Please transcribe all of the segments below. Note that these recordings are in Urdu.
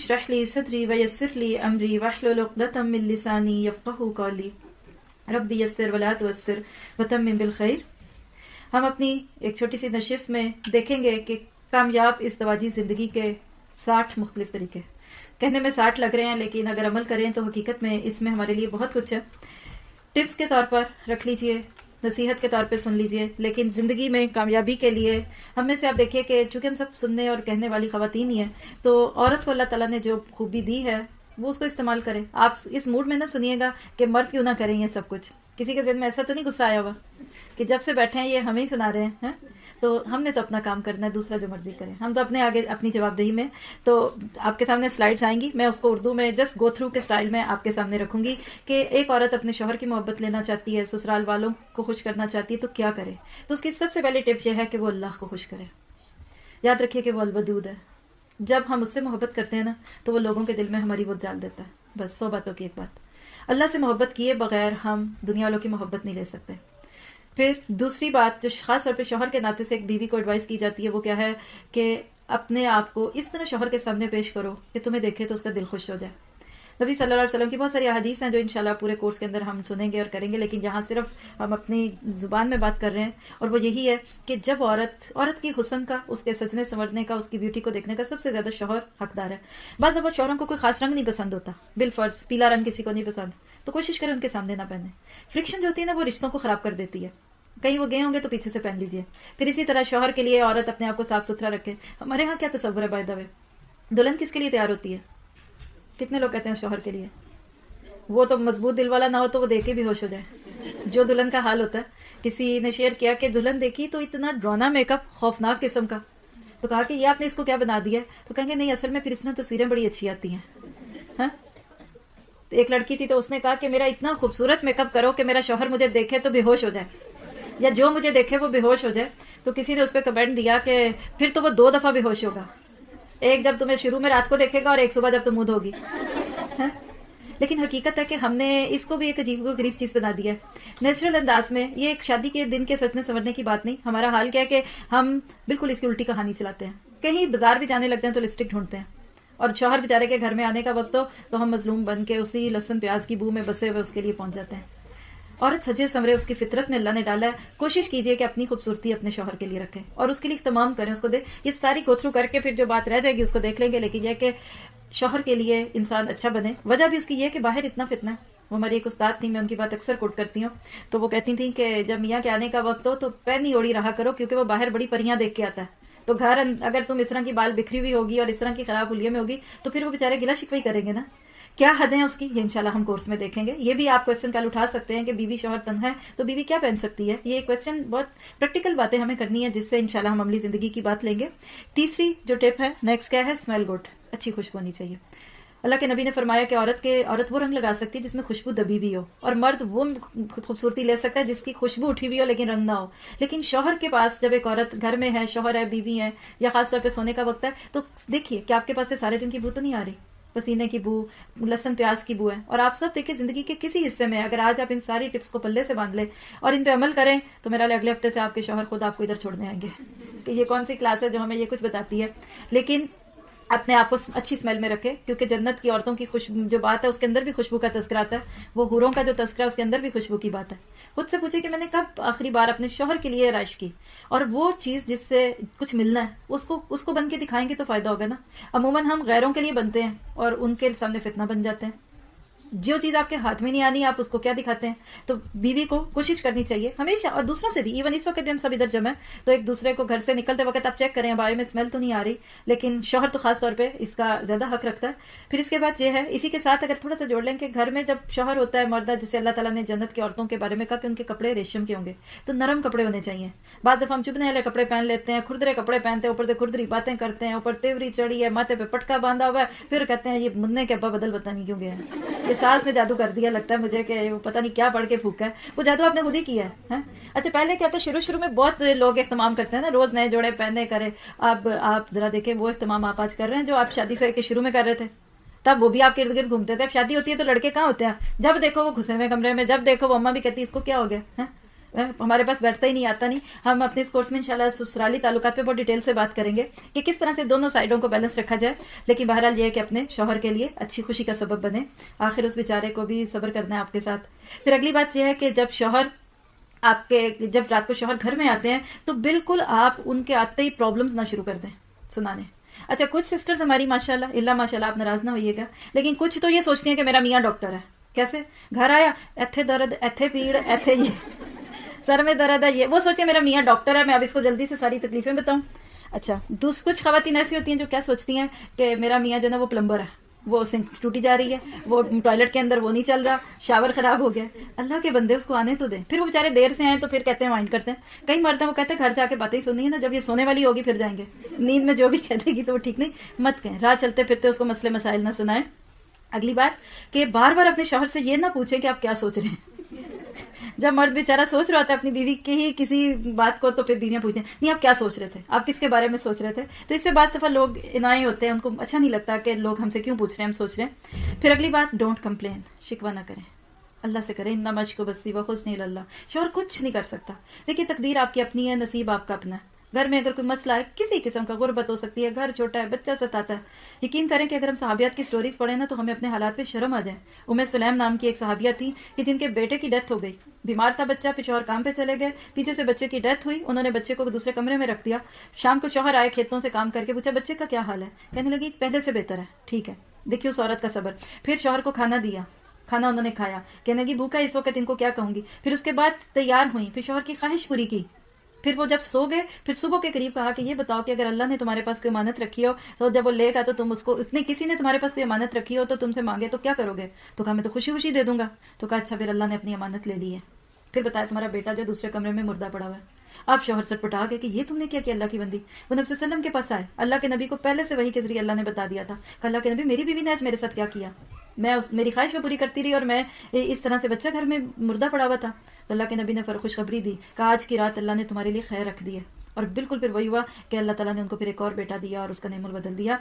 اشرح لی صدری ویسر لی امری واحلل عقدۃ من لسانی یفقہوا قولی رب یسر ولا تعسر وتمم بالخیر۔ ہم اپنی ایک چھوٹی سی نشست میں دیکھیں گے کہ کامیاب ازدواجی زندگی کے 60 مختلف طریقے۔ کہنے میں 60 لگ رہے ہیں، لیکن اگر عمل کریں تو حقیقت میں اس میں ہمارے لیے بہت کچھ ہے۔ ٹپس کے طور پر رکھ لیجئے، نصیحت کے طور پہ سن لیجئے، لیکن زندگی میں کامیابی کے لیے ہم میں سے آپ دیکھیے کہ چونکہ ہم سب سننے اور کہنے والی خواتین ہی ہیں، تو عورت کو اللہ تعالیٰ نے جو خوبی دی ہے وہ اس کو استعمال کریں۔ آپ اس موڈ میں نہ سنیے گا کہ مرد کیوں نہ کریں یہ سب کچھ۔ کسی کے ذہن میں ایسا تو نہیں غصہ آیا ہوا کہ جب سے بیٹھے ہیں یہ ہمیں ہی سنا رہے ہیں؟ تو ہم نے تو اپنا کام کرنا ہے، دوسرا جو مرضی کرے، ہم تو اپنے آگے اپنی جواب دہی میں۔ تو آپ کے سامنے سلائڈز آئیں گی، میں اس کو اردو میں جسٹ گو تھرو کے سٹائل میں آپ کے سامنے رکھوں گی کہ ایک عورت اپنے شوہر کی محبت لینا چاہتی ہے، سسرال والوں کو خوش کرنا چاہتی ہے، تو کیا کرے؟ تو اس کی سب سے پہلی ٹپ یہ ہے کہ وہ اللہ کو خوش کرے۔ یاد رکھیے کہ وہ الودود ہے۔ جب ہم اس سے محبت کرتے ہیں نا تو وہ لوگوں کے دل میں ہماری وہ ڈال دیتا ہے۔ بس 100 باتوں کی ایک بات، اللہ سے محبت کیے بغیر ہم دنیا والوں کی محبت نہیں لے سکتے۔ پھر دوسری بات جو خاص طور پہ شوہر کے ناطے سے ایک بیوی کو ایڈوائس کی جاتی ہے وہ کیا ہے کہ اپنے آپ کو اس طرح شوہر کے سامنے پیش کرو کہ تمہیں دیکھے تو اس کا دل خوش ہو جائے۔ نبی صلی اللہ علیہ وسلم کی بہت ساری احادیث ہیں جو انشاءاللہ پورے کورس کے اندر ہم سنیں گے اور کریں گے، لیکن یہاں صرف ہم اپنی زبان میں بات کر رہے ہیں، اور وہ یہی ہے کہ جب عورت کی حسن کا، اس کے سجنے سنورنے کا، اس کی بیوٹی کو دیکھنے کا سب سے زیادہ شوہر حقدار ہے۔ بعض دفعہ شوہروں کو کوئی خاص رنگ نہیں پسند ہوتا، بالفرض پیلا رنگ کسی کو نہیں پسند، تو کوشش کریں ان کے سامنے نہ پہنے۔ فرکشن جو ہوتی ہے نا وہ رشتوں کو خراب کر دیتی ہے۔ کہیں وہ گئے ہوں گے تو پیچھے سے پہن لیجئے۔ پھر اسی طرح شوہر کے لیے عورت اپنے آپ کو صاف ستھرا رکھے۔ ہمارے ہاں کیا تصور ہے بائی دا وے، دلہن کس کے لیے تیار ہوتی ہے؟ کتنے لوگ کہتے ہیں شوہر کے لیے؟ وہ تو مضبوط دل والا نہ ہو تو وہ دیکھ کے بھی ہوش ہو جائے۔ جو دلہن کا حال ہوتا ہے، کسی نے شیئر کیا کہ دلہن دیکھی تو اتنا ڈرانا میک اپ، خوفناک قسم کا، تو کہا کہ یہ آپ نے اس کو کیا بنا دیا ہے؟ تو کہیں گے نہیں، اصل میں پھر اس طرح تصویریں بڑی اچھی آتی ہیں۔ ہاں، ایک لڑکی تھی تو اس نے کہا کہ میرا اتنا خوبصورت میک اپ کرو کہ میرا شوہر مجھے دیکھے تو بے ہوش ہو جائے، یا جو مجھے دیکھے وہ بے ہوش ہو جائے۔ تو کسی نے اس پہ کمنٹ دیا کہ پھر تو وہ 2 دفعہ بے ہوش ہوگا، ایک جب تمہیں شروع میں رات کو دیکھے گا اور ایک صبح جب تم مود ہوگی۔ لیکن حقیقت ہے کہ ہم نے اس کو بھی ایک عجیب و غریب چیز بنا دیا ہے نیچرل انداز میں۔ یہ ایک شادی کے دن کے سجنے سنورنے کی بات نہیں، ہمارا حال کیا ہے کہ ہم بالکل اس کی الٹی کہانی چلاتے ہیں۔ کہیں بازار بھی جانے لگتے ہیں تو لپسٹک ڈھونڈتے ہیں، اور شوہر بیچارے کے گھر میں آنے کا وقت ہو تو ہم مظلوم بن کے اسی لہسن پیاز کی بو میں بسے ہوئے اس کے لیے پہنچ جاتے ہیں۔ عورت سجے سمرے اس کی فطرت میں اللہ نے ڈالا ہے، کوشش کیجئے کہ اپنی خوبصورتی اپنے شوہر کے لیے رکھیں اور اس کے لیے تمام کریں، اس کو دے۔ یہ ساری گو تھرو کر کے پھر جو بات رہ جائے گی اس کو دیکھ لیں گے، لیکن یہ کہ شوہر کے لیے انسان اچھا بنے۔ وجہ بھی اس کی یہ کہ باہر اتنا فتنہ ہے۔ وہ ہماری ایک استاد تھی، میں ان کی بات اکثر کوٹ کرتی ہوں، تو وہ کہتی تھیں کہ جب میاں کے آنے کا وقت ہو تو پہنی اوڑی رہا کرو، کیونکہ وہ باہر بڑی پریاں دیکھ کے آتا ہے، تو گھر اگر تم اس طرح کی بال بکھری ہوئی ہوگی اور اس طرح کی خراب حلیے میں ہوگی تو پھر وہ بیچارے گلا شکوی کریں گے نا۔ کیا حد ہیں اس کی، یہ انشاءاللہ ہم کورس میں دیکھیں گے۔ یہ بھی آپ کویسچن کل اٹھا سکتے ہیں کہ بیوی شوہر تنہا ہے تو بیوی کیا پہن سکتی ہے۔ یہ ایک کویسچن، بہت پریکٹیکل باتیں ہمیں کرنی ہے جس سے انشاءاللہ ہم عملی زندگی کی بات لیں گے۔ تیسری جو ٹپ ہے نیکسٹ کیا ہے، اسمیل گڈ، اچھی خوشبو ہونی چاہیے۔ اللہ کے نبی نے فرمایا کہ عورت وہ رنگ لگا سکتی ہے جس میں خوشبو دبی بھی ہو، اور مرد وہ خوبصورتی لے سکتا ہے جس کی خوشبو اٹھی ہوئی ہو لیکن رنگ نہ ہو۔ لیکن شوہر کے پاس جب ایک عورت گھر میں ہے، شوہر ہے، بیوی ہے، یا خاص طور پہ سونے کا وقت ہے، تو دیکھیے کہ آپ کے پاس سے سارے دن کی بو تو نہیں آ رہی، پسینے کی بو، لہسن پیاز کی بو ہے۔ اور آپ سب دیکھیں زندگی کے کسی حصے میں اگر آج آپ ان ساری ٹپس کو پلے سے باندھ لیں اور ان پہ عمل کریں تو میرا اگلے ہفتے سے آپ کے شوہر خود آپ کو ادھر چھوڑنے آئیں گے کہ یہ کون سی کلاس ہے جو ہمیں یہ کچھ بتاتی ہے۔ لیکن اپنے آپ کو اچھی اسمیل میں رکھے، کیونکہ جنت کی عورتوں کی جو بات ہے اس کے اندر بھی خوشبو کا تذکرہ آتا ہے، وہ حوروں کا جو تذکرہ ہے اس کے اندر بھی خوشبو کی بات ہے۔ خود سے پوچھے کہ میں نے کب آخری بار اپنے شوہر کے لیے رائش کی، اور وہ چیز جس سے کچھ ملنا ہے اس کو بن کے دکھائیں گے تو فائدہ ہوگا نا۔ عموماً ہم غیروں کے لیے بنتے ہیں اور ان کے سامنے فتنہ بن جاتے ہیں۔ جو چیز آپ کے ہاتھ میں نہیں آنی آپ اس کو کیا دکھاتے ہیں۔ تو بیوی کو کوشش کرنی چاہیے ہمیشہ، اور دوسروں سے بھی، ایون اس وقت بھی ہم سب ادھر جمع ہیں تو ایک دوسرے کو گھر سے نکلتے وقت آپ چیک کریں بھائی میں اسمیل تو نہیں آ رہی، لیکن شوہر تو خاص طور پہ اس کا زیادہ حق رکھتا ہے۔ پھر اس کے بعد یہ ہے، اسی کے ساتھ اگر تھوڑا سا جوڑ لیں کہ گھر میں جب شوہر ہوتا ہے مردہ، جسے اللہ تعالیٰ نے جنت کی عورتوں کے بارے میں کہا کہ ان کے کپڑے ریشم کے ہوں گے، تو نرم کپڑے ہونے چاہیے۔ بعض دفعہ ہم چبھنے والے کپڑے پہن لیتے ہیں، کھردرے کپڑے پہنتے ہیں، اوپر سے کھردری باتیں کرتے ہیں، اوپر تیوری چڑھی ہے، ماتھے پہ پٹکا باندھا ہوا ہے، پھر کہتے ہیں یہ مننے کے ابا بدل پتہ نہیں کیوں گیا ہے، یہ ساس نے جادو کر دیا، لگتا ہے مجھے کہ وہ پتہ نہیں کیا پڑھ کے پھونکا ہے، وہ جادو آپ نے خود ہی کیا ہے۔ اچھا پہلے کیا تھا، شروع میں بہت لوگ اہتمام کرتے ہیں نا، روز نئے جوڑے پہنے کرے۔ اب آپ ذرا دیکھیں وہ اہتمام آپ آج کر رہے ہیں جو آپ شادی سے کے شروع میں کر رہے تھے، تب وہ بھی آپ کے ارد گرد گھومتے تھے۔ اب شادی ہوتی ہے تو لڑکے کہاں ہوتے ہیں، جب دیکھو وہ گھسے ہوئے کمرے میں، جب دیکھو وہ اماں بھی کہتی ہے اس کو کیا ہو گیا ہے، ہمارے پاس بیٹھتا ہی نہیں، آتا نہیں. ہم اپنے اس کورس میں انشاءاللہ سسرالی تعلقات پہ بہت ڈیٹیل سے بات کریں گے کہ کس طرح سے دونوں سائڈوں کو بیلنس رکھا جائے. لیکن بہرحال یہ ہے کہ اپنے شوہر کے لیے اچھی خوشی کا سبب بنے. آخر اس بیچارے کو بھی صبر کرنا ہے آپ کے ساتھ. پھر اگلی بات یہ ہے کہ جب رات کو شوہر گھر میں آتے ہیں تو بالکل آپ ان کے آتے ہی پرابلمز نہ شروع کر دیں سنانے. اچھا کچھ سسٹرز ہماری ماشاءاللہ ماشاءاللہ آپ ناراض نہ ہوئیے گا، لیکن کچھ تو یہ سوچتی ہیں کہ میرا میاں ڈاکٹر ہے. کیسے؟ گھر آیا ایتھے درد، ایتھے پیڑ، ایتھے یہ سر میں درد ہے، یہ وہ سوچے میرا میاں ڈاکٹر ہے، میں اب اس کو جلدی سے ساری تکلیفیں بتاؤں. اچھا کچھ خواتین ایسی ہوتی ہیں جو کیا سوچتی ہیں کہ میرا میاں جو نا وہ پلمبر ہے، وہ سنک ٹوٹی جا رہی ہے، وہ ٹوائلٹ کے اندر وہ نہیں چل رہا، شاور خراب ہو گیا. اللہ کے بندے اس کو آنے تو دیں. پھر وہ بیچارے دیر سے آئیں تو پھر کہتے ہیں مائنڈ کرتے ہیں. کئی مرد ہیں وہ کہتے ہیں گھر جا کے باتیں ہی سننی ہے نا، جب یہ سونے والی ہوگی پھر جائیں گے. نیند میں جو بھی کہہ دے گی تو وہ ٹھیک نہیں، مت کہیں. راہ چلتے پھرتے اس کو مسئلے مسائل نہ سنائیں. اگلی بات کہ بار بار اپنے شوہر سے یہ نہ پوچھیں کہ آپ کیا سوچ رہے ہیں. جب مرد بیچارہ سوچ رہا ہوتا ہے اپنی بیوی کی ہی کسی بات کو، تو پھر بیویاں پوچھتے ہیں نہیں آپ کیا سوچ رہے تھے، آپ کس کے بارے میں سوچ رہے تھے. تو اس سے بعض دفعہ لوگ انائے ہوتے ہیں، ان کو اچھا نہیں لگتا کہ لوگ ہم سے کیوں پوچھ رہے ہیں، ہم سوچ رہے ہیں. پھر اگلی بات ڈونٹ کمپلین، شکوہ نہ کریں، اللہ سے کریں. انما اشکو بثی وحزنی الی اللہ. شوہر کچھ نہیں کر سکتا. دیکھیے تقدیر آپ کی اپنی ہے، نصیب آپ کا اپنا ہے. گھر میں اگر کوئی مسئلہ ہے کسی قسم کا، غربت ہو سکتی ہے، گھر چھوٹا ہے، بچہ ستاتا ہے، یقین کریں کہ اگر ہم صحابیات کی سٹوریز پڑھیں نا تو ہمیں اپنے حالات پہ شرم آ جائے. سلیم نام کی ایک صحابیہ تھی کہ جن کے بیٹے کی ڈیتھ ہو گئی. بیمار تھا بچہ، پھر شوہر کام پہ چلے گئے، پیچھے سے بچے کی ڈیتھ ہوئی. انہوں نے بچے کو دوسرے کمرے میں رکھ دیا. شام کو شوہر آئے کھیتوں سے کام کر کے، پوچھا بچے کا کیا حال ہے، کہنے لگی پہلے سے بہتر ہے، ٹھیک ہے. دیکھیے اس عورت کا صبر. پھر شوہر کو کھانا دیا، کھانا انہوں نے کھایا، کہنے لگی بھوکا اس وقت ان کو کیا کہوں گی. پھر اس کے بعد تیار ہوئی، پھر شوہر کی خواہش پوری کی. پھر وہ جب سو گئے، پھر صبح کے قریب کہا کہ یہ بتاؤ کہ اگر اللہ نے تمہارے پاس کوئی امانت رکھی ہو تو جب وہ لے گا تو تم اس کو، اتنی کسی نے تمہارے پاس کوئی امانت رکھی ہو تو تم سے مانگے تو کیا کرو گے. تو کہا میں تو خوشی خوشی دے دوں گا. تو کہا اچھا پھر اللہ نے اپنی امانت لے لی ہے. پھر بتایا تمہارا بیٹا جو دوسرے کمرے میں مردہ پڑا ہوا ہے. آپ شوہر سے پٹا گئے کہ یہ تم نے کیا کیا اللہ کی بندی. وہ نبی صلی اللہ علیہ وسلم کے پاس آئے. اللہ کے نبی کو پہلے سے وحی کے ذریعے اللہ نے بتا دیا تھا کہ اللہ کے نبی میری بیوی نے آج میرے ساتھ کیا کیا. میں میری خواہش کو پوری کرتی رہی اور میں اس طرح سے بچہ گھر میں مردہ پڑا ہوا تھا. تو اللہ کے نبی نے خوشخبری دی کہ آج کی رات اللہ نے تمہارے لیے خیر رکھ دی ہے. اور بالکل پھر وہی ہوا کہ اللہ تعالیٰ نے ان کو پھر ایک اور بیٹا دیا اور اس کا نعم بدل دیا.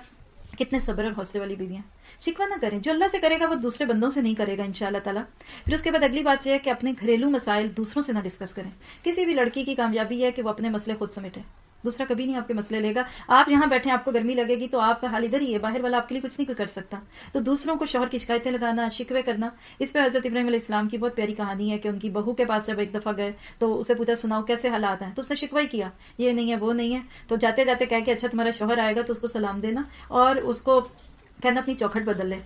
کتنے صبر اور حوصلے والی بیویاں. شکوہ نہ کریں، جو اللہ سے کرے گا وہ دوسرے بندوں سے نہیں کرے گا انشاءاللہ تعالیٰ. پھر اس کے بعد اگلی بات یہ ہے کہ اپنے گھریلو مسائل دوسروں سے نہ ڈسکس کریں. کسی بھی لڑکی کی کامیابی ہے کہ وہ اپنے مسئلے خود سمیٹے. دوسرا کبھی نہیں آپ کے مسئلے لے گا. آپ یہاں بیٹھے آپ کو گرمی لگے گی تو آپ کا حال ادھر ہی ہے، باہر والا آپ کے لیے کچھ نہیں کر سکتا. تو دوسروں کو شوہر کی شکایتیں لگانا، شکوے کرنا، اس پہ حضرت ابراہیم علیہ السلام کی بہت پیاری کہانی ہے کہ ان کی بہو کے پاس جب ایک دفعہ گئے تو اسے پوچھا سناؤ کیسے حالات ہیں. تو اس نے شکوہ ہی کیا، یہ نہیں ہے وہ نہیں ہے. تو جاتے جاتے کہہ کہ اچھا تمہارا شوہر آئے گا تو اس کو سلام دینا اور اس کو کہنا اپنی چوکھٹ بدل لے.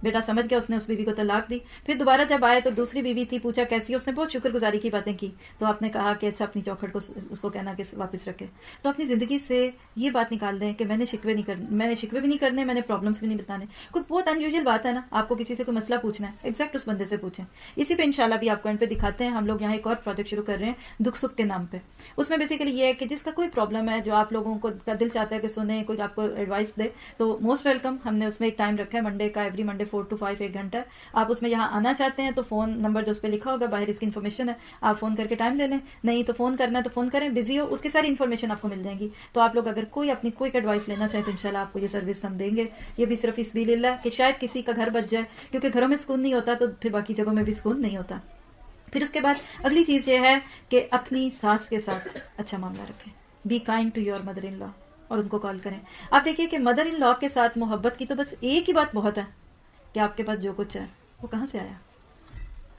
بیٹا سمجھ گیا، اس نے اس بیوی کو طلاق دی. پھر دوبارہ جب آئے تو دوسری بیوی تھی، پوچھا کیسی ہے، اس نے بہت شکر گزاری کی باتیں کی. تو آپ نے کہا کہ اچھا اپنی چوکھٹ کو اس کو کہنا کہ واپس رکھے. تو اپنی زندگی سے یہ بات نکال دیں کہ میں نے شکوے بھی نہیں کرنے، میں نے پرابلمس بھی نہیں بتانے. کوئی بہت انیوژل بات ہے نا، آپ کو کسی سے کوئی مسئلہ پوچھنا ہے، ایگزیکٹ اس بندے سے پوچھیں. اسی پہ انشاءاللہ بھی آپ کو اینڈ پہ دکھاتے ہیں. ہم لوگ یہاں ایک اور پروجیکٹ شروع کر رہے ہیں دکھ سکھ کے نام پہ. اس میں بیسیکلی یہ ہے کہ جس کا کوئی پرابلم ہے، جو آپ لوگوں کو کا دل چاہتا ہے کہ سنیں، کوئی آپ کو ایڈوائس دے، تو موسٹ ویلکم. ہم نے اس میں ایک ٹائم رکھا ہے منڈے کا، ایوری منڈے 4 to 5 ایک گھنٹہ. آپ اس میں یہاں آنا چاہتے ہیں تو فون نمبر جو اس پہ لکھا ہوگا باہر، اس کی انفارمیشن ہے، آپ فون کر کے ٹائم لے لیں. نہیں تو فون کرنا ہے تو فون کریں، بزی ہو اس کی ساری انفارمیشن آپ کو مل جائیں گی. تو آپ لوگ اگر کوئی اپنی کوئی ایڈوائس لینا چاہیں تو انشاءاللہ آپ کو یہ سروس ہم دیں گے. یہ بھی صرف اس سبیل اللہ کہ شاید کسی کا گھر بچ جائے، کیونکہ گھروں میں سکون نہیں ہوتا تو پھر باقی جگہوں میں بھی سکون نہیں ہوتا. پھر اس کے بعد اگلی چیز یہ ہے کہ اپنی ساس کے ساتھ اچھا معاملہ رکھیں. Be kind to your mother in law, اور ان کو کال کریں. آپ دیکھیے کہ مدر ان لا کے ساتھ محبت کی تو بس ایک ہی بات بہت ہے کہ آپ کے پاس جو کچھ ہے وہ کہاں سے آیا.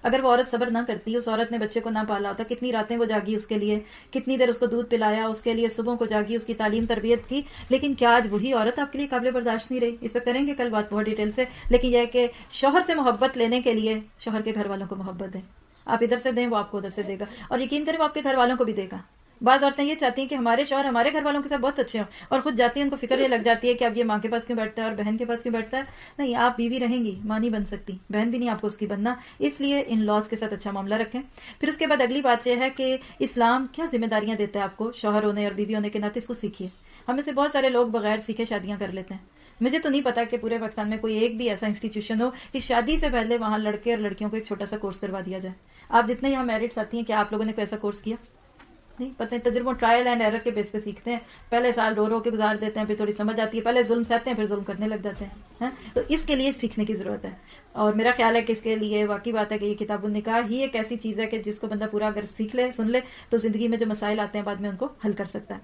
اگر وہ عورت صبر نہ کرتی، اس عورت نے بچے کو نہ پالا ہوتا، کتنی راتیں وہ جاگی اس کے لیے، کتنی دیر اس کو دودھ پلایا اس کے لیے، صبح کو جاگی اس کی تعلیم تربیت کی. لیکن کیا آج وہی عورت آپ کے لیے قابل برداشت نہیں رہی؟ اس پہ کریں گے کل بات بہت ڈیٹیل سے. لیکن یہ ہے کہ شوہر سے محبت لینے کے لیے شوہر کے گھر والوں کو محبت دیں. آپ ادھر سے دیں، وہ آپ کو ادھر سے دے گا، اور یقین کریں وہ آپ کے گھر والوں کو بھی دے گا. بعض عورتیں یہ چاہتی ہیں کہ ہمارے شوہر ہمارے گھر والوں کے ساتھ بہت اچھے ہوں، اور خود جاتی ہیں ان کو فکر یہ لگ جاتی ہے کہ اب یہ ماں کے پاس کیوں بیٹھتا ہے اور بہن کے پاس کیوں بیٹھتا ہے. نہیں، آپ بیوی رہیں گی، ماں نہیں بن سکتی، بہن بھی نہیں آپ کو اس کی بننا. اس لیے ان لاز کے ساتھ اچھا معاملہ رکھیں. پھر اس کے بعد اگلی بات یہ ہے کہ اسلام کیا ذمہ داریاں دیتا ہے آپ کو شوہر ہونے اور بیوی ہونے کے ناطے. اس کو سیکھیے. ہم میں سے بہت سارے لوگ بغیر سیکھے شادیاں کر لیتے ہیں. مجھے تو نہیں پتا کہ پورے پاکستان میں کوئی ایک بھی ایسا انسٹیٹیوشن ہو کہ شادی سے پہلے وہاں لڑکے اور لڑکیوں کو ایک چھوٹا سا کورس کروا دیا جائے. آپ جتنے یہاں میرٹس آتی ہیں، کیا آپ لوگوں نے کوئی ایسا کورس کیا؟ نہیں پتہ نہیں، تجربوں ٹرائل اینڈ ایرر کے بیس پہ سیکھتے ہیں. پہلے سال رو رو کے گزار دیتے ہیں، پھر تھوڑی سمجھ آتی ہے، پہلے ظلم سہتے ہیں پھر ظلم کرنے لگ جاتے ہیں. تو اس کے لیے سیکھنے کی ضرورت ہے. اور میرا خیال ہے کہ اس کے لیے واقعی بات ہے کہ یہ کتاب النکاح ہی ایک ایسی چیز ہے کہ جس کو بندہ پورا اگر سیکھ لے، سن لے، تو زندگی میں جو مسائل آتے ہیں بعد میں ان کو حل کر سکتا ہے.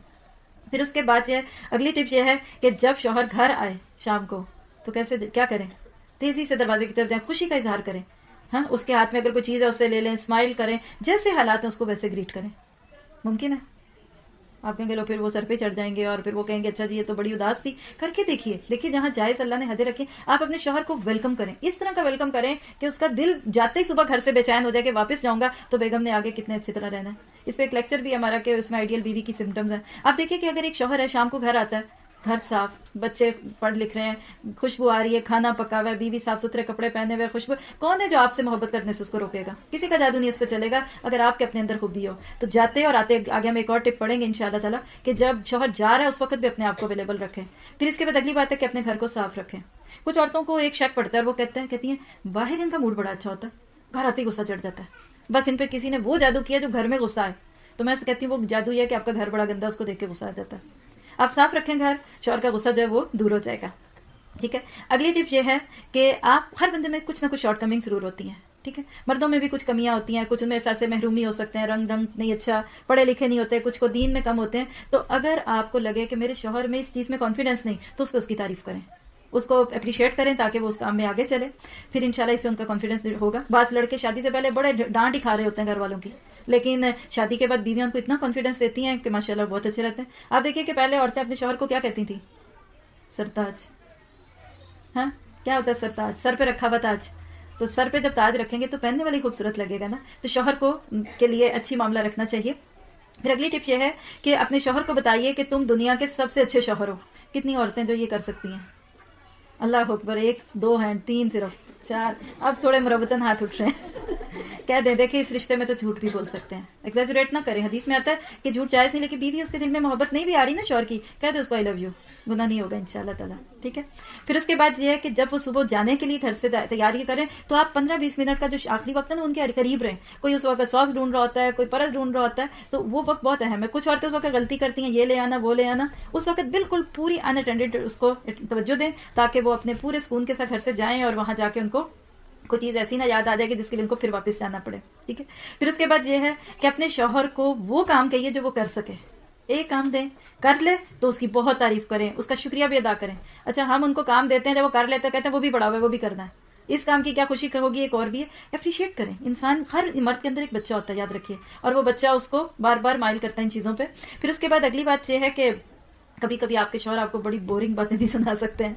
پھر اس کے بعد یہ اگلی ٹپ یہ ہے کہ جب شوہر گھر آئے شام کو تو کیسے کیا کریں؟ تیزی سے دروازے کی طرف جائیں، خوشی کا اظہار کریں. ہاں، اس کے ہاتھ میں اگر کوئی چیز ہے اس سے لے لیں، اسمائل کریں، جیسے حالات ہیں اس کو ویسے گریٹ کریں. ممکن ہے؟ آپ کہیں گے لو پھر وہ سر پہ چڑھ جائیں گے اور پھر وہ کہیں گے اچھا جی یہ تو بڑی اداس تھی. کر کے دیکھیے جہاں جائز اللہ نے حدیں رکھی. آپ اپنے شوہر کو ویلکم کریں، اس طرح کا ویلکم کریں کہ اس کا دل جاتے ہی صبح گھر سے بے چین ہو جائے کہ واپس جاؤں گا تو بیگم نے آگے کتنے اچھی طرح رہنا ہے. اس پہ ایک لیکچر بھی ہمارا کہ اس میں آئیڈیل بیوی کی سمٹمز ہیں. آپ دیکھیے کہ اگر ایک شوہر ہے شام کو گھر آتا ہے، گھر صاف، بچے پڑھ لکھ رہے ہیں، خوشبو آ رہی ہے، کھانا پکا ہوا ہے، بیوی صاف ستھرے کپڑے پہنے ہوئے، خوشبو، کون ہے جو آپ سے محبت کرنے سے اس کو روکے گا؟ کسی کا جادو نہیں اس پہ چلے گا اگر آپ کے اپنے اندر خوبی ہو. تو جاتے اور آتے آگے ہم ایک اور ٹپ پڑھیں گے انشاءاللہ تعالیٰ کہ جب شوہر جا رہا ہے اس وقت بھی اپنے آپ کو اویلیبل رکھیں. پھر اس کے بعد اگلی بات ہے کہ اپنے گھر کو صاف رکھیں. کچھ عورتوں کو ایک شک پڑتا ہے اور وہ کہتی ہیں باہر ان کا موڈ بڑا اچھا ہوتا ہے، گھر آتے ہی غصہ چڑھ جاتا ہے، بس ان پہ کسی نے وہ جادو کیا جو گھر میں غصہ ہے. تو میں کہتی ہوں وہ جادو یہ ہے کہ آپ کا گھر بڑا گندا، اس کو دیکھ کے غصہ آ جاتا ہے. آپ صاف رکھیں گھر، شوہر کا غصہ جو ہے وہ دور ہو جائے گا. ٹھیک ہے. اگلی ٹپ یہ ہے کہ آپ ہر بندے میں کچھ نہ کچھ شارٹ کمنگ ضرور ہوتی ہیں. ٹھیک ہے. مردوں میں بھی کچھ کمیاں ہوتی ہیں، کچھ ان میں احساس محرومی ہو سکتے ہیں، رنگ نہیں اچھا، پڑھے لکھے نہیں ہوتے، کچھ کو دین میں کم ہوتے ہیں. تو اگر آپ کو لگے کہ میرے شوہر میں اس چیز میں کانفیڈنس نہیں، تو اس کی تعریف کریں، اس کو اپریشیٹ کریں تاکہ وہ اس کام میں آگے چلے. پھر انشاءاللہ اس سے ان کا کانفیڈنس ہوگا. بعض لڑکے شادی سے پہلے بڑے ڈانٹ ہی کھا رہے ہوتے ہیں گھر والوں کی، لیکن شادی کے بعد بیویاں ان کو اتنا کانفیڈنس دیتی ہیں کہ ماشاءاللہ بہت اچھے رہتے ہیں. آپ دیکھیے کہ پہلے عورتیں اپنے شوہر کو کیا کہتی تھیں؟ سرتاج. ہاں، کیا ہوتا ہے سرتاج؟ سر پہ رکھا ہوا تاج. تو سر پہ جب تاج رکھیں گے تو پہننے والی خوبصورت لگے گا نا. تو شوہر کو کے لیے اچھی معاملہ رکھنا چاہیے. پھر اگلی ٹپ یہ ہے کہ اپنے شوہر کو بتائیے کہ تم دنیا کے سب سے اچھے شوہر ہو. کتنی عورتیں جو یہ کر سکتی ہیں؟ اللہ اکبر، 1 2 ہینڈ، 3 صرف 4. اب تھوڑے مربتاً ہاتھ اٹھ رہے ہیں. کہہ دیں دیکھیں اس رشتے میں تو جھوٹ بھی بول سکتے ہیں، ایگزیجریٹ نہ کریں. حدیث میں آتا ہے کہ جھوٹ جائز نہیں، لیکن بیوی اس کے دل میں محبت نہیں بھی آ رہی نا شوہر کی، کہہ دے اس کو آئی لو یو، گناہ نہیں ہوگا انشاءاللہ تعالیٰ. ٹھیک ہے. پھر اس کے بعد یہ ہے کہ جب وہ صبح جانے کے لیے گھر سے تیاری کریں تو آپ 15-20 منٹ کا جو آخری وقت ہے نا ان کے قریب رہیں. کوئی اس وقت ساکس ڈھونڈ رہا ہوتا ہے، کوئی پرس ڈھونڈ رہا ہوتا ہے، تو وہ وقت بہت اہم ہے. کچھ عورتیں اس وقت غلطی کرتی ہیں، یہ لے آنا وہ لے آنا. اس وقت بالکل پوری ان اٹینڈڈ اس کو توجہ دیں تاکہ وہ اپنے پورے سکون کے ساتھ گھر سے جائیں اور وہاں جا کے ان کو کوئی چیز ایسی نہ یاد آ جائے گی جس کے لیے ان کو پھر واپس جانا پڑے. ٹھیک ہے. پھر اس کے بعد یہ ہے کہ اپنے شوہر کو وہ کام کہیے جو وہ کر سکے. ایک کام دیں، کر لے تو اس کی بہت تعریف کریں، اس کا شکریہ بھی ادا کریں. اچھا ہم ان کو کام دیتے ہیں جب وہ کر لیتے ہیں کہتے ہیں وہ بھی بڑا ہوا ہے وہ بھی کرنا ہے، اس کام کی کیا خوشی ہوگی، ایک اور بھی ہے. اپریشیٹ کریں. انسان، ہر مرد کے اندر ایک بچہ ہوتا ہے، یاد رکھیے، اور وہ بچہ اس کو بار بار مائل کرتا ہے ان چیزوں پہ. پھر اس کے بعد اگلی بات یہ ہے کہ کبھی کبھی آپ کے شوہر آپ کو بڑی بورنگ باتیں بھی سنا سکتے ہیں.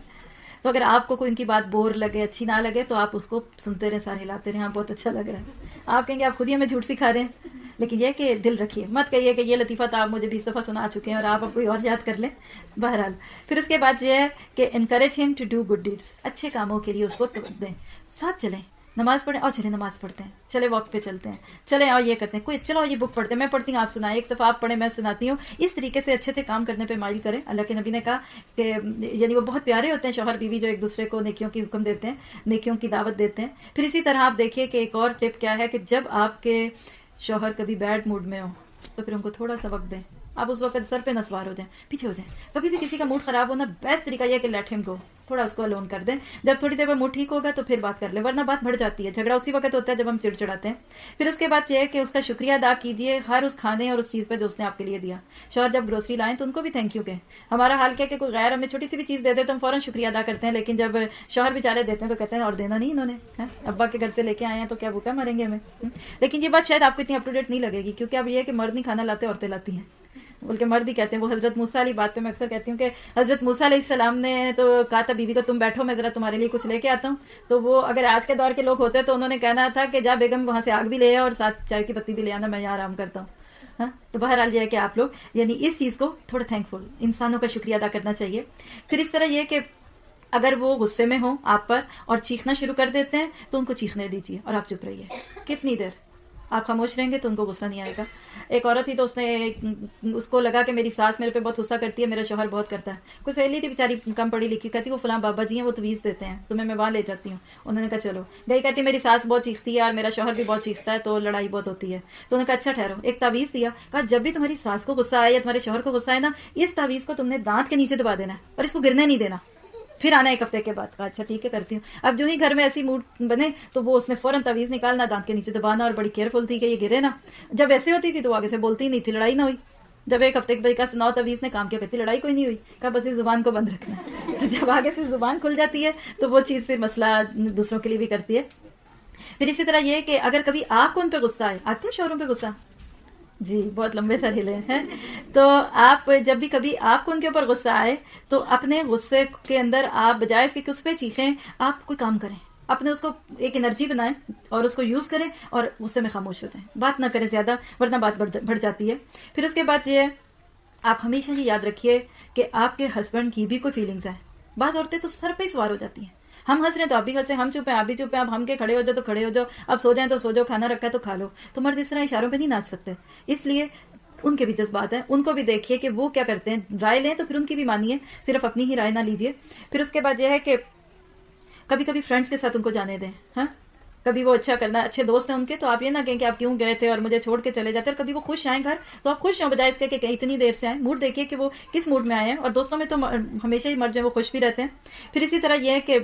تو اگر آپ کو کوئی ان کی بات بور لگے، اچھی نہ لگے، تو آپ اس کو سنتے رہیں، سارے ہلاتے رہیں. ہاں بہت اچھا لگ رہا ہے. آپ کہیں گے آپ خود ہی ہمیں جھوٹ سکھا رہے ہیں. لیکن یہ کہ دل رکھیے، مت کہیے کہ یہ لطیفہ تو آپ مجھے 20 دفعہ سنا چکے ہیں اور آپ اب کوئی اور یاد کر لیں. بہرحال پھر اس کے بعد یہ ہے کہ انکریج ہم ٹو ڈو گڈ ڈیڈس. اچھے کاموں کے لیے اس کو دیں. ساتھ چلیں، نماز پڑھیں، اور چلیں نماز پڑھتے ہیں، چلے واک پہ چلتے ہیں، چلیں اور یہ کرتے ہیں، کوئی چلو یہ بک پڑھتے ہیں، میں پڑھتی ہوں آپ سنائیں، ایک صفحہ آپ پڑھیں میں سناتی ہوں. اس طریقے سے اچھے کام کرنے پہ مائل کریں. اللہ کے نبی نے کہا کہ یعنی وہ بہت پیارے ہوتے ہیں شوہر بیوی جو ایک دوسرے کو نیکیوں کی حکم دیتے ہیں، نیکیوں کی دعوت دیتے ہیں. پھر اسی طرح آپ دیکھیے کہ ایک اور ٹپ کیا ہے کہ جب آپ کے شوہر کبھی بیڈ موڈ میں ہو تو پھر ان کو تھوڑا سا وقت دیں. آپ اس وقت سر پہ نہ سوار ہو جائیں، پیچھے ہو جائیں. کبھی بھی کسی کا موڈ خراب ہونا بیسٹ طریقہ یہ ہے کہ لیٹ ہم گو، تھوڑا اس کو الون کر دیں. جب تھوڑی دیر میں موڈ ٹھیک ہوگا تو پھر بات کر لیں، ورنہ بات بڑھ جاتی ہے. جھگڑا اسی وقت ہوتا ہے جب ہم چڑچڑاتے ہیں. پھر اس کے بعد یہ ہے کہ اس کا شکریہ ادا کیجیے ہر اس کھانے اور اس چیز پہ جو اس نے آپ کے لیے دیا. شوہر جب گروسری لائیں تو ان کو بھی تھینک یو کہیں. ہمارا حال کیا کہ کوئی غیر ہمیں چھوٹی سی بھی چیز دے دے تو ہم فوراً شکریہ ادا کرتے ہیں، لیکن جب شوہر بیچارے دیتے ہیں تو کہتے ہیں اور دینا نہیں انہوں نے، ابا کے گھر سے لے کے آئے ہیں تو کیا بھوکا مریں گے ہمیں. لیکن یہ بات شاید آپ کو اتنی اپ ٹو ڈیٹ نہیں لگے گی، کیونکہ اب یہ ہے کہ مرد نہیں کھانا لاتے عورتیں لاتی ہیں، بلکہ مرد ہی کہتے ہیں. وہ حضرت موسیٰ علیہ بات پہ میں اکثر کہتی ہوں کہ حضرت موسیٰ علیہ السلام نے تو کہا تھا بیوی کو تم بیٹھو میں ذرا تمہارے لیے کچھ لے کے آتا ہوں. تو وہ اگر آج کے دور کے لوگ ہوتے تو انہوں نے کہنا تھا کہ جا بیگم وہاں سے آگ بھی لے آ اور ساتھ چائے کی پتی بھی لے آنا، میں یہاں آرام کرتا ہوں. ہاں، تو بہرحال یہ ہے کہ آپ لوگ یعنی اس چیز کو تھوڑا تھینکفل انسانوں کا شکریہ ادا کرنا چاہیے. پھر اس طرح یہ کہ اگر وہ غصے میں ہوں آپ پر اور چیخنا شروع کر دیتے ہیں تو ان کو چیخنے دیجیے اور آپ چپ رہیے. کتنی دیر؟ آپ خاموش رہیں گے تو ان کو غصہ نہیں آئے گا. ایک عورت تھی تو اس کو لگا کہ میری ساس میرے پہ بہت غصہ کرتی ہے, میرا شوہر بہت کرتا ہے. کوئی سہیلی تھی بیچاری کم پڑھی لکھی, کہتی وہ فلاں بابا جی ہیں, وہ تویز دیتے ہیں, تمہیں میں وہاں لے جاتی ہوں. انہوں نے کہا چلو گئی. کہتی میری ساس بہت چیختی ہے اور میرا شوہر بھی بہت چیختا ہے, تو لڑائی بہت ہوتی ہے. تو انہوں نے کہا اچھا ٹھہرو, ایک تعویذ دیا, کہا جب بھی تمہاری ساس کو غصہ آئے یا تمہارے شوہر کو غصہ آئے نا, اس تعویذ کو تم نے دانت کے نیچے دبا دینا ہے اور اس کو گرنے نہیں دینا, پھر آنا ایک ہفتے کے بعد. کہا اچھا ٹھیک ہے کرتی ہوں. اب جو ہی گھر میں ایسی موڈ بنے تو وہ اس نے فوراً تعویذ نکالنا, دانت کے نیچے دبانا, اور بڑی کیئرفل تھی کہ یہ گرے نا. جب ایسے ہوتی تھی تو آگے سے بولتی نہیں تھی, لڑائی نہ ہوئی. جب ایک ہفتے کے بعد کہا سناؤ تعویذ نے کام کیا, کہتی لڑائی کوئی نہیں ہوئی. کہا بس اس زبان کو بند رکھنا. تو جب آگے سے زبان کھل جاتی ہے تو وہ چیز پھر مسئلہ دوسروں کے لیے بھی کرتی ہے. پھر اسی طرح یہ کہ اگر کبھی آپ کو ان پہ غصہ آئے, آتے ہیں شوہروں پہ غصہ, جی بہت لمبے سر ہلے ہیں, تو آپ جب بھی کبھی آپ کو ان کے اوپر غصہ آئے تو اپنے غصے کے اندر آپ بجائے اس کے کہ اس پہ چیخیں, آپ کوئی کام کریں, اپنے اس کو ایک انرجی بنائیں اور اس کو یوز کریں اور غصے میں خاموش ہو جائیں, بات نہ کریں زیادہ ورنہ بات بڑھ جاتی ہے. پھر اس کے بعد یہ آپ ہمیشہ یہ یاد رکھیے کہ آپ کے ہسبینڈ کی بھی کوئی فیلنگز ہیں. بعض عورتیں تو سر پہ ہی سوار ہو جاتی ہیں, ہم ہنس رہے ہیں تو آپ بھی ہنسیں, ہم چپ ہیں آپ بھی چپ ہیں, اب ہم کے کھڑے ہو جاؤ تو کھڑے ہو جاؤ, اب سو جائیں تو سو جاؤ, کھانا رکھا ہے تو کھا لو. تو مرد اس طرح اشاروں پہ نہیں ناچ سکتے, اس لیے ان کے بھی جذبات ہیں, ان کو بھی دیکھیے کہ وہ کیا کرتے ہیں. رائے لیں تو پھر ان کی بھی مانیے, صرف اپنی ہی رائے نہ لیجیے. پھر اس کے بعد یہ ہے کہ کبھی کبھی فرینڈس کے ساتھ ان کو جانے دیں. ہاں کبھی وہ اچھا کرنا, اچھے دوست ہیں ان کے, تو آپ یہ نہ کہیں کہ آپ کیوں گئے تھے اور مجھے چھوڑ کے چلے جاتے. اور کبھی وہ خوش آئیں گھر تو آپ خوش ہوں, بجائے اس کے کہ اتنی دیر سے آئیں. موڈ دیکھیے کہ وہ کس موڈ میں آئے ہیں, اور دوستوں میں تو ہمیشہ ہی مرد جو ہیں وہ خوش بھی رہتے ہیں. پھر اسی طرح یہ ہے کہ